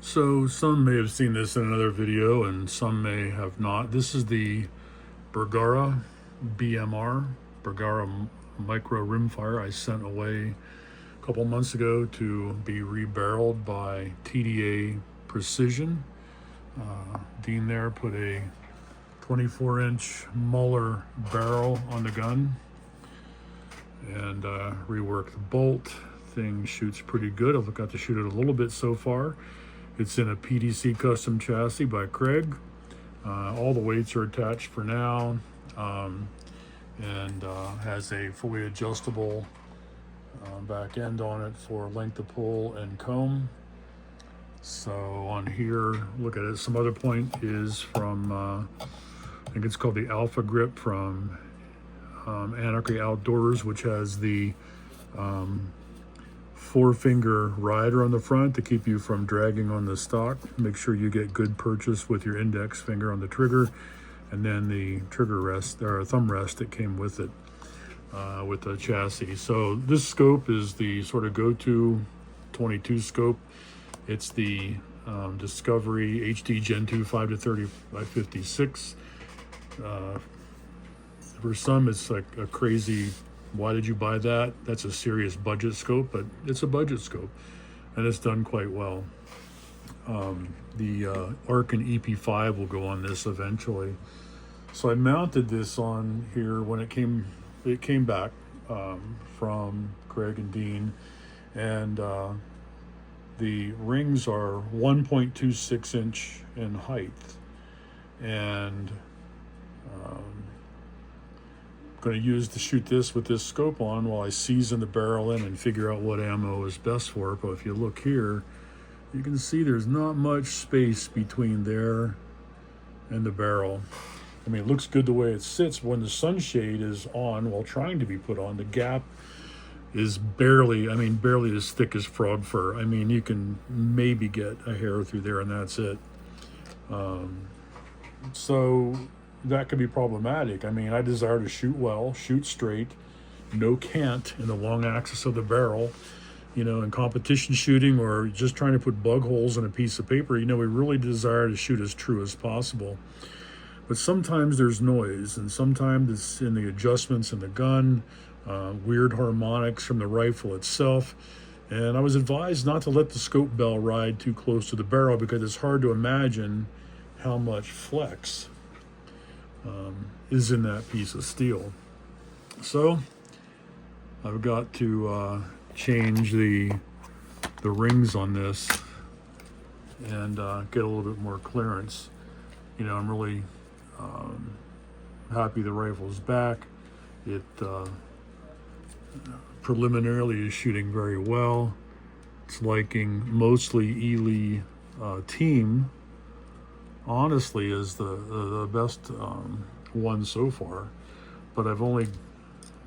So some may have seen this in another video and some may have not. This is the Bergara BMR, Bergara Micro Rimfire I sent away a couple months ago to be rebarreled by TDA Precision. Dean there put a 24-inch Muller barrel on the gun and reworked the bolt. Thing shoots pretty good. I've got to shoot it a little bit so far. It's in a PDC custom chassis by Craig. All the weights are attached for now, and has a fully adjustable back end on it for length of pull and comb. So on here, look at it. Some other point is from, I think it's called the Alpha Grip from Anarchy Outdoors, which has the four-finger rider on the front to keep you from dragging on the stock. Make sure you get good purchase with your index finger on the trigger, and then the trigger rest or thumb rest that came with it with the chassis. So this scope is the sort of go-to 22 scope. It's the Discovery HD Gen 2 5 to 30 by 56. For some, it's like a crazy, why did you buy that? That's a serious budget scope, but it's a budget scope, and it's done quite well. The Arken EP5 will go on this eventually. So I mounted this on here when it came back from Craig and Dean, and the rings are 1.26 inch in height, and going to use to shoot this with this scope on while I season the barrel in and figure out what ammo is best for it. But if you look here, you can see there's not much space between there and the barrel. I mean, it looks good the way it sits. When the sunshade is on while trying to be put on, the gap is barely as thick as frog fur. I mean, you can maybe get a hair through there and that's it. So that could be problematic. I mean, I desire to shoot well, shoot straight, no cant in the long axis of the barrel. You know, in competition shooting or just trying to put bug holes in a piece of paper, you know, we really desire to shoot as true as possible. But sometimes there's noise, and sometimes it's in the adjustments in the gun, weird harmonics from the rifle itself. And I was advised not to let the scope bell ride too close to the barrel because it's hard to imagine how much flex is in that piece of steel. So I've got to change the rings on this and get a little bit more clearance. You know, I'm really happy the rifle's back. It preliminarily is shooting very well. It's liking mostly Ely team. Honestly, is the best one so far, but I've only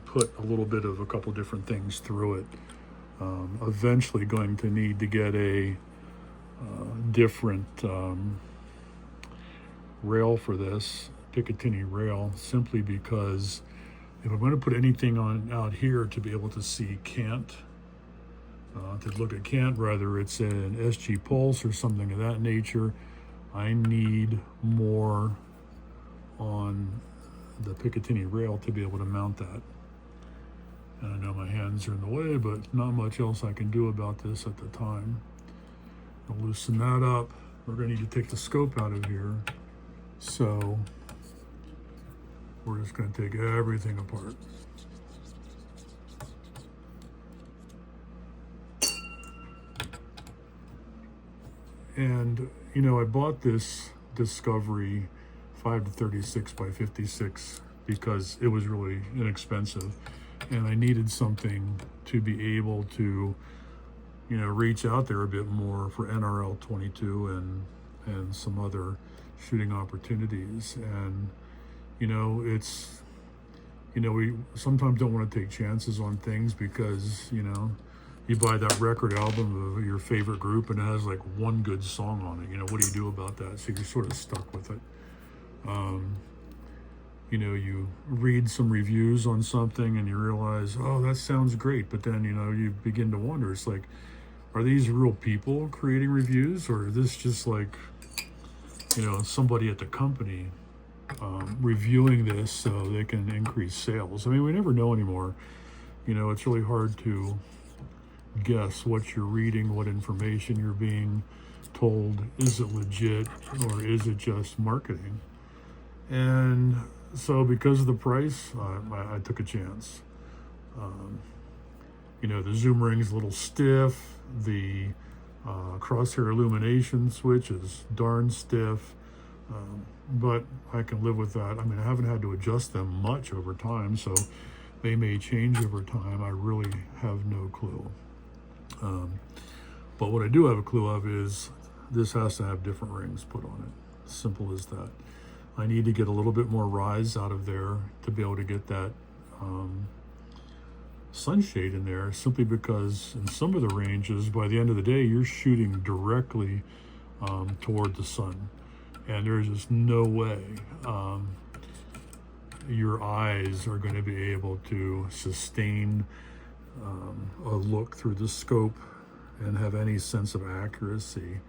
put a little bit of a couple different things through it. Eventually going to need to get a different rail for this, Picatinny rail, simply because if I'm going to put anything on out here to be able to see cant, to look at cant, whether it's an SG Pulse or something of that nature, I need more on the Picatinny rail to be able to mount that. And I know my hands are in the way, but not much else I can do about this at the time. I'll loosen that up. We're going to need to take the scope out of here. So we're just going to take everything apart. And, you know, I bought this Discovery 5 to 36 by 56 because it was really inexpensive. And I needed something to be able to, you know, reach out there a bit more for NRL 22 and some other shooting opportunities. And, you know, it's, you know, we sometimes don't want to take chances on things because, you know, you buy that record album of your favorite group and it has like one good song on it. You know, what do you do about that? So you're sort of stuck with it. You know, you read some reviews on something and you realize, oh, that sounds great. But then, you know, you begin to wonder, it's like, are these real people creating reviews, or is this just like, you know, somebody at the company reviewing this so they can increase sales? I mean, we never know anymore. You know, it's really hard to guess what you're reading, what information you're being told. Is it legit, or is it just marketing? And so because of the price, I took a chance. You know, the zoom ring's a little stiff. The crosshair illumination switch is darn stiff. But I can live with that. I mean, I haven't had to adjust them much over time, so they may change over time. I really have no clue. But what I do have a clue of is this has to have different rings put on it. Simple as that. I need to get a little bit more rise out of there to be able to get that sunshade in there, simply because in some of the ranges, by the end of the day, you're shooting directly toward the sun. And there's just no way your eyes are going to be able to sustain a look through the scope and have any sense of accuracy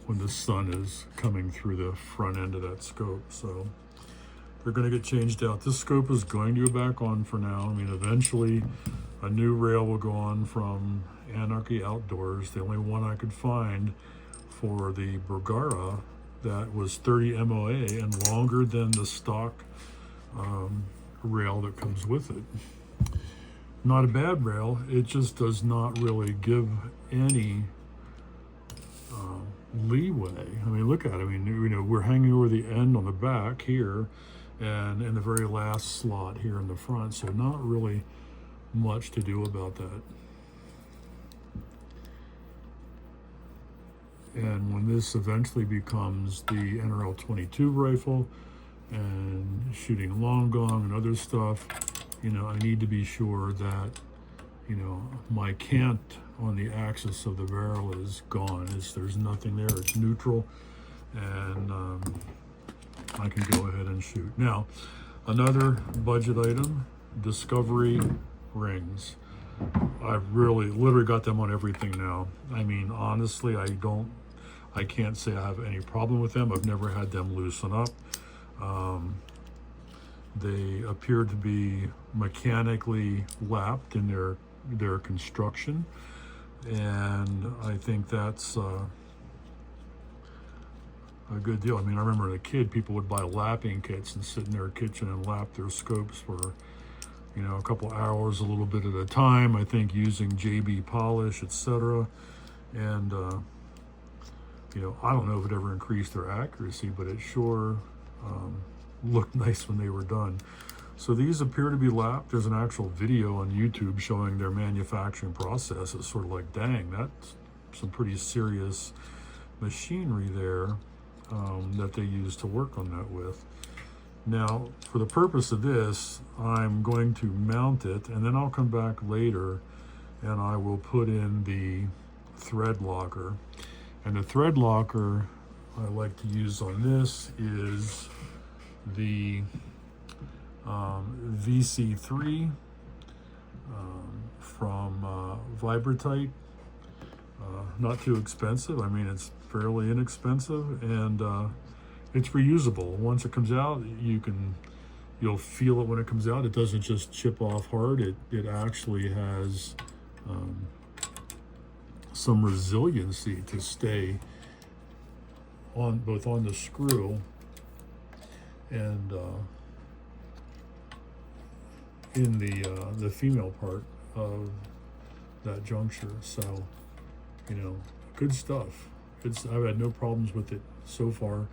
when the sun is coming through the front end of that scope. So they're going to get changed out. This scope is going to go back on for now. I mean, eventually a new rail will go on from Anarchy Outdoors, the only one I could find for the Bergara that was 30 MOA and longer than the stock rail that comes with it. Not a bad rail, it just does not really give any leeway. I mean, look at it. I mean, you know, we're hanging over the end on the back here and in the very last slot here in the front, so not really much to do about that. And when this eventually becomes the NRL 22 rifle and shooting long gong and other stuff, you know, I need to be sure that, you know, my cant on the axis of the barrel is gone. There's nothing there. It's neutral, and I can go ahead and shoot. Now, another budget item, Discovery rings. I've literally got them on everything now. I mean, honestly, I can't say I have any problem with them. I've never had them loosen up. They appear to be mechanically lapped in their construction, and I think that's a good deal. I mean, I remember as a kid, people would buy lapping kits and sit in their kitchen and lap their scopes for, you know, a couple hours, a little bit at a time, I think using JB polish, etc. And, you know, I don't know if it ever increased their accuracy, but it sure looked nice when they were done. So these appear to be lapped. There's an actual video on YouTube showing their manufacturing process. It's sort of like, dang, that's some pretty serious machinery there that they use to work on that with. Now, for the purpose of this, I'm going to mount it, and then I'll come back later and I will put in the thread locker. And the thread locker I like to use on this is the VC3 from Vibratite. Not too expensive. I mean, it's fairly inexpensive, and it's reusable. Once it comes out, you'll feel it when it comes out. It doesn't just chip off hard. It actually has some resiliency to stay on both on the screw and in the female part of that juncture. So, you know, good stuff. I've had no problems with it so far.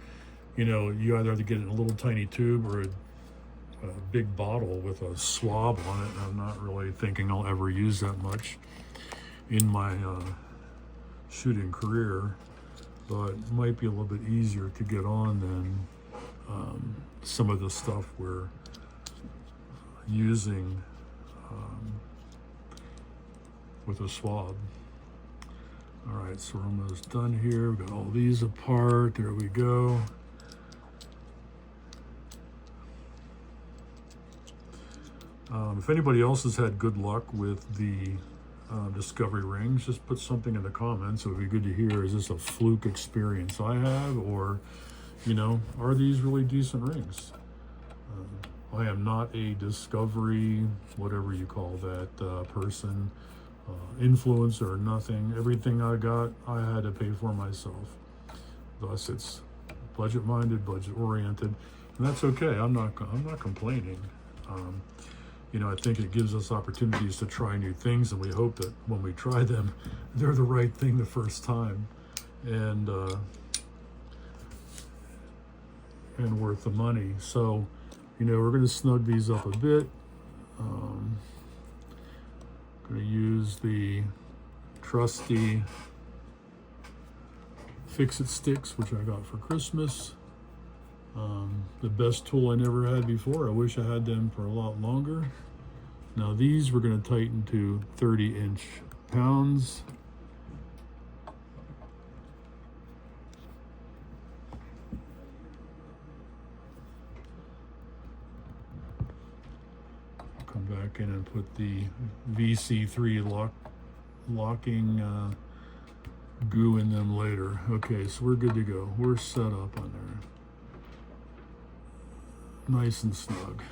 You know, you either have to get it in a little tiny tube or a big bottle with a swab on it. I'm not really thinking I'll ever use that much in my shooting career, but it might be a little bit easier to get on than some of the stuff we're using with a swab. All right, so we're almost done here. We've got all these apart. There we go. If anybody else has had good luck with the discovery rings, just put something in the comments. It would be good to hear. Is this a fluke experience I have, or, are these really decent rings? I am not a discovery, whatever you call that, person, influencer or nothing. Everything I got, I had to pay for myself. Thus, it's budget-minded, budget-oriented, and that's okay. I'm not complaining. I think it gives us opportunities to try new things, and we hope that when we try them, they're the right thing the first time, and worth the money. So, we're going to snug these up a bit. Going to use the trusty Fix-It sticks, which I got for Christmas. The best tool I never had before. I wish I had them for a lot longer. Now these we're going to tighten to 30-inch pounds. Come back in and put the VC3 locking goo in them later. Okay, so we're good to go. We're set up on there. Nice and snug.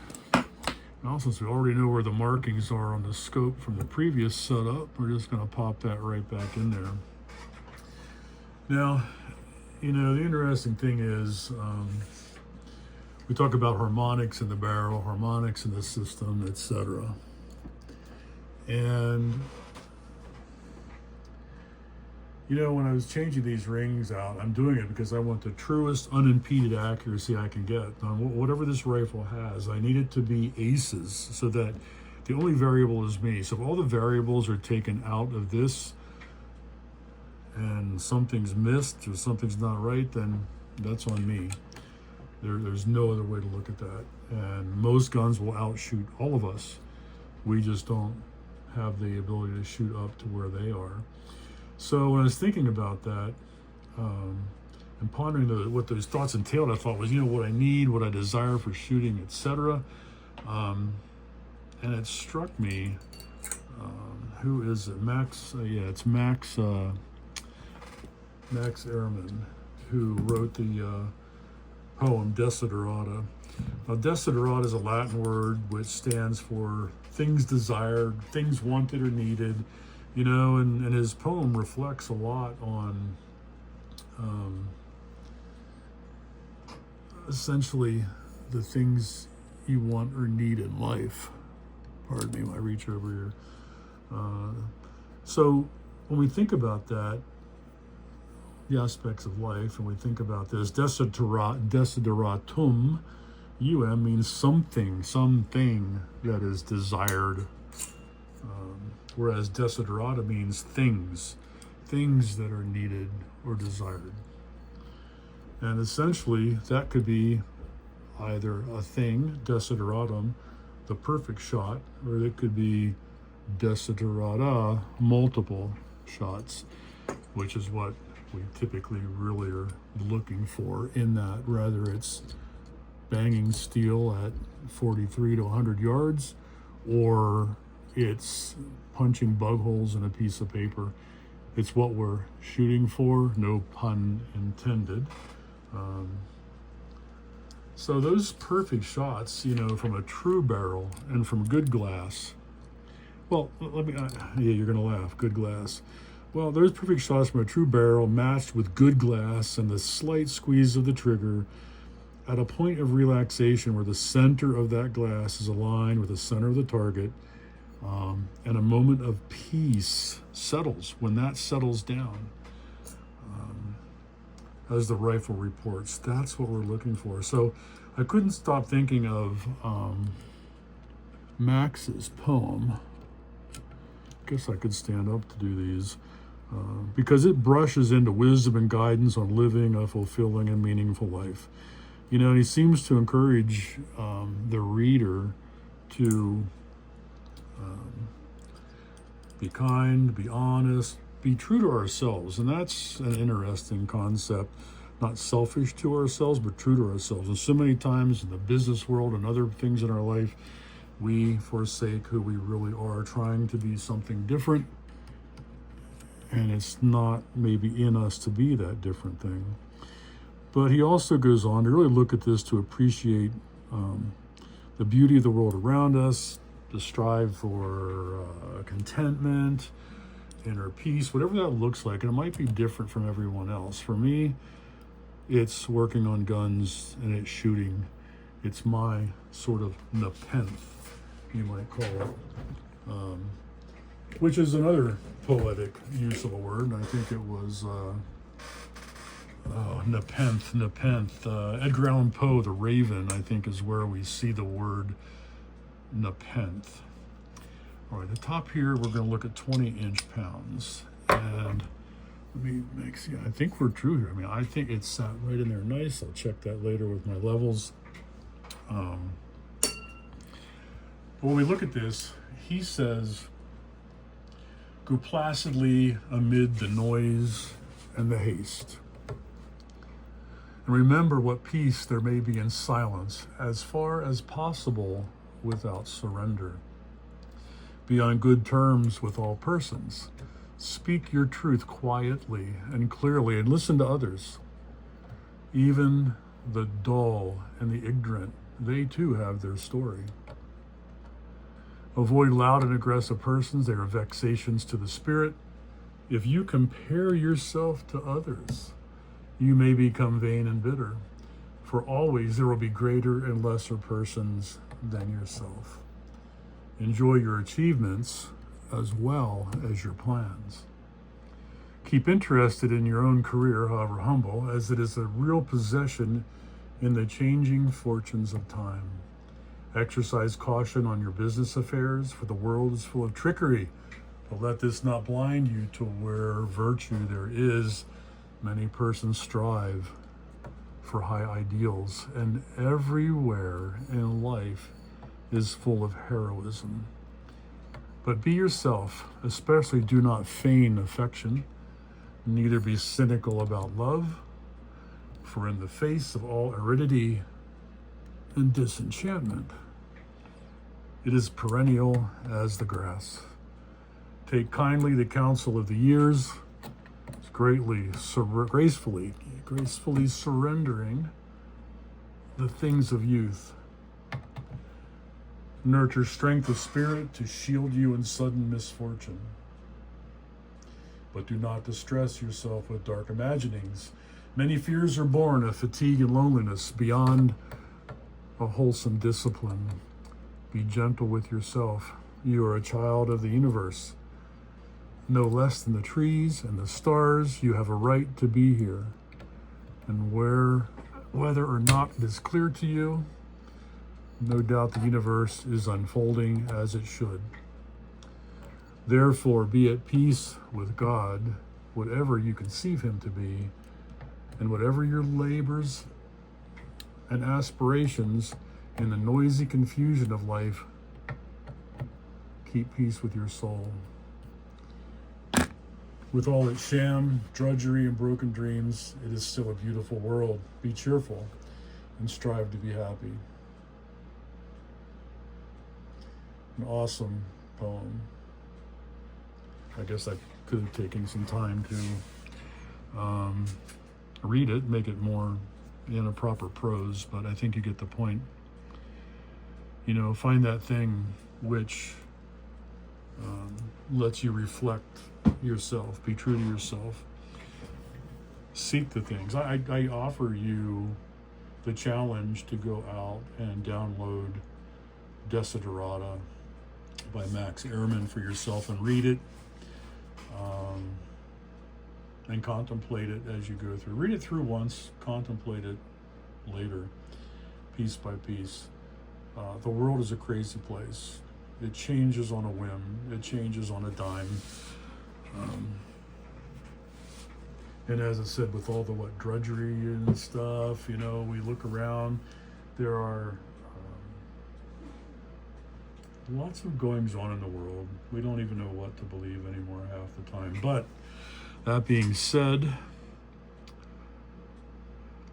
Now, since we already know where the markings are on the scope from the previous setup, we're just going to pop that right back in there. Now, the interesting thing is, we talk about harmonics in the barrel, harmonics in the system, etc. And when I was changing these rings out, I'm doing it because I want the truest unimpeded accuracy I can get on whatever this rifle has. I need it to be aces so that the only variable is me. So if all the variables are taken out of this and something's missed or something's not right, then that's on me. There's no other way to look at that. And most guns will outshoot all of us. We just don't have the ability to shoot up to where they are. So when I was thinking about that, and pondering what those thoughts entailed, I thought was, what I need, what I desire for shooting, etc. And it struck me, who is it? Max, it's Max Ehrmann, who wrote the poem Desiderata. Now, Desiderata is a Latin word which stands for things desired, things wanted or needed. And his poem reflects a lot on essentially the things you want or need in life. Pardon me, I reach over here. So when we think about that, the aspects of life, and we think about this, desideratum, means something that is desired. Whereas desiderata means things that are needed or desired. And essentially, that could be either a thing, desideratum, the perfect shot, or it could be desiderata, multiple shots, which is what we typically really are looking for in that. Rather it's banging steel at 43 to 100 yards, or it's punching bug holes in a piece of paper. It's what we're shooting for, no pun intended. So those perfect shots, from a true barrel and from good glass. Well, you're gonna laugh, good glass. Well, there's perfect shots from a true barrel matched with good glass and the slight squeeze of the trigger at a point of relaxation where the center of that glass is aligned with the center of the target. And a moment of peace settles. When that settles down, as the rifle reports, that's what we're looking for. So I couldn't stop thinking of Max's poem. I guess I could stand up to do these, because it brushes into wisdom and guidance on living a fulfilling and meaningful life. And he seems to encourage the reader to be kind, be honest, be true to ourselves. And that's an interesting concept. Not selfish to ourselves, but true to ourselves. And so many times in the business world and other things in our life, We forsake who we really are, trying to be something different, and it's not maybe in us to be that different thing. But he also goes on to really look at this to appreciate the beauty of the world around us, to strive for contentment, inner peace, whatever that looks like. And it might be different from everyone else. For me, it's working on guns and it's shooting. It's my sort of nepenthe, you might call it, which is another poetic use of a word. I think it was nepenthe. Edgar Allan Poe, The Raven, I think is where we see the word nepenthe. All right, the top here, we're going to look at 20 inch-pounds. And let me make, see, I think we're true here. I mean, I think it's sat right in there nice. I'll check that later with my levels. But when we look at this, he says, go placidly amid the noise and the haste. And remember what peace there may be in silence, as far as possible without surrender. Be on good terms with all persons. Speak your truth quietly and clearly, and listen to others. Even the dull and the ignorant, they too have their story. Avoid loud and aggressive persons. They are vexations to the spirit. If you compare yourself to others, you may become vain and bitter, for always there will be greater and lesser persons than yourself. Enjoy your achievements as well as your plans. Keep interested in your own career, however humble, as it is a real possession in the changing fortunes of time. Exercise caution on your business affairs, for the world is full of trickery. But let this not blind you to where virtue there is. Many persons strive for high ideals, and everywhere in life is full of heroism. But be yourself, especially do not feign affection, neither be cynical about love, for in the face of all aridity and disenchantment, it is perennial as the grass. Take kindly the counsel of the years, gracefully surrendering the things of youth. Nurture strength of spirit to shield you in sudden misfortune. But do not distress yourself with dark imaginings. Many fears are born of fatigue and loneliness beyond a wholesome discipline. Be gentle with yourself. You are a child of the universe. No less than the trees and the stars, you have a right to be here. And whether or not it is clear to you, no doubt the universe is unfolding as it should. Therefore, be at peace with God, whatever you conceive him to be, and whatever your labors and aspirations in the noisy confusion of life, keep peace with your soul. With all its sham, drudgery, and broken dreams, it is still a beautiful world. Be cheerful and strive to be happy. An awesome poem. I guess I could have taken some time to read it, make it more in a proper prose, but I think you get the point. You know, find that thing which lets you reflect yourself, be true to yourself. Seek the things. I offer you the challenge to go out and download Desiderata by Max Ehrmann for yourself and read it and contemplate it as you go through. Read it through once, contemplate it later, piece by piece. The world is a crazy place. It changes on a whim. It changes on a dime. And as I said, with all the drudgery and stuff, you know, we look around, there are lots of goings on in the world. We don't even know what to believe anymore half the time. But that being said,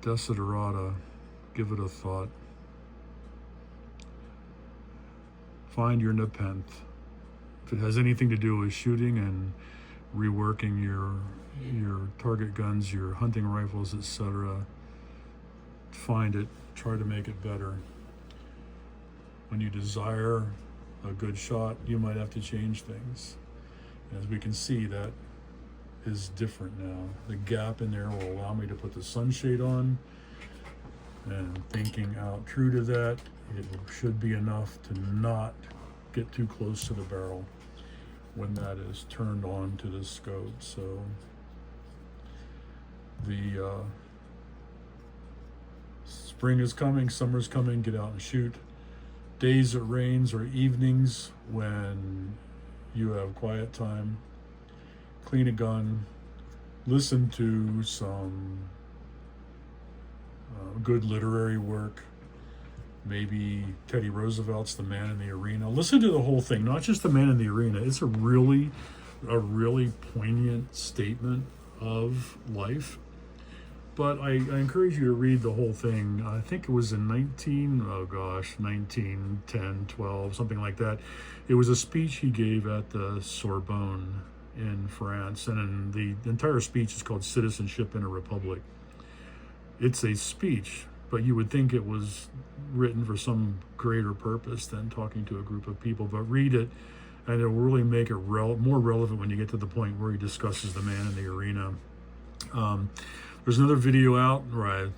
Desiderata, give it a thought. find your nepenthe. If it has anything to do with shooting and reworking your target guns, your hunting rifles, etc., find it, try to make it better. When you desire a good shot, you might have to change things. As we can see, that is different now. The gap in there will allow me to put the sunshade on, and thinking out true to that, it should be enough to not get too close to the barrel when that is turned on to the scope. So the spring is coming, summer's coming, get out and shoot. Days it rains or evenings when you have quiet time, clean a gun, listen to some good literary work, maybe Teddy Roosevelt's The Man in the Arena. Listen to the whole thing, not just The Man in the Arena. It's a really poignant statement of life. But I encourage you to read the whole thing. I think it was in 1910, 12, something like that. It was a speech he gave at the Sorbonne in France, and the entire speech is called Citizenship in a Republic. It's a speech, but you would think it was written for some greater purpose than talking to a group of people. But read it, and it will really make it more relevant when you get to the point where he discusses the man in the arena. There's another video out where I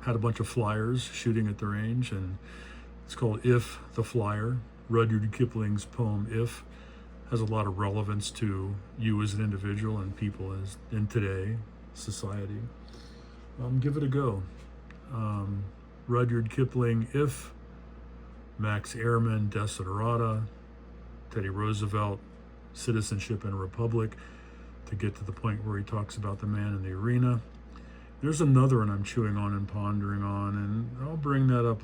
had a bunch of flyers shooting at the range, and it's called If the Flyer. Rudyard Kipling's poem If has a lot of relevance to you as an individual and people as in today society. Give it a go. Rudyard Kipling, If, Max Ehrmann, Desiderata, Teddy Roosevelt, Citizenship in a Republic, to get to the point where he talks about the man in the arena. There's another one I'm chewing on and pondering on, and I'll bring that up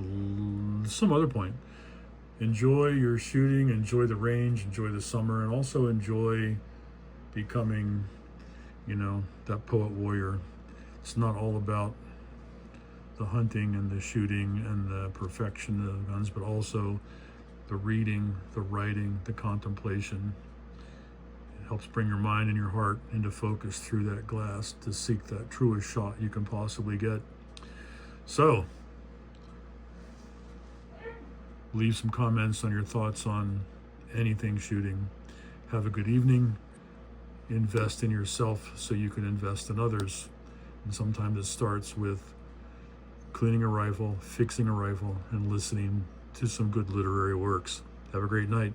some other point. Enjoy your shooting, enjoy the range, enjoy the summer, and also enjoy becoming, that poet warrior. It's not all about the hunting and the shooting and the perfection of the guns, but also the reading, the writing, the contemplation. It helps bring your mind and your heart into focus through that glass to seek that truest shot you can possibly get. So, leave some comments on your thoughts on anything shooting. Have a good evening. Invest in yourself so you can invest in others. And sometimes it starts with cleaning a rifle, fixing a rifle, and listening to some good literary works. Have a great night.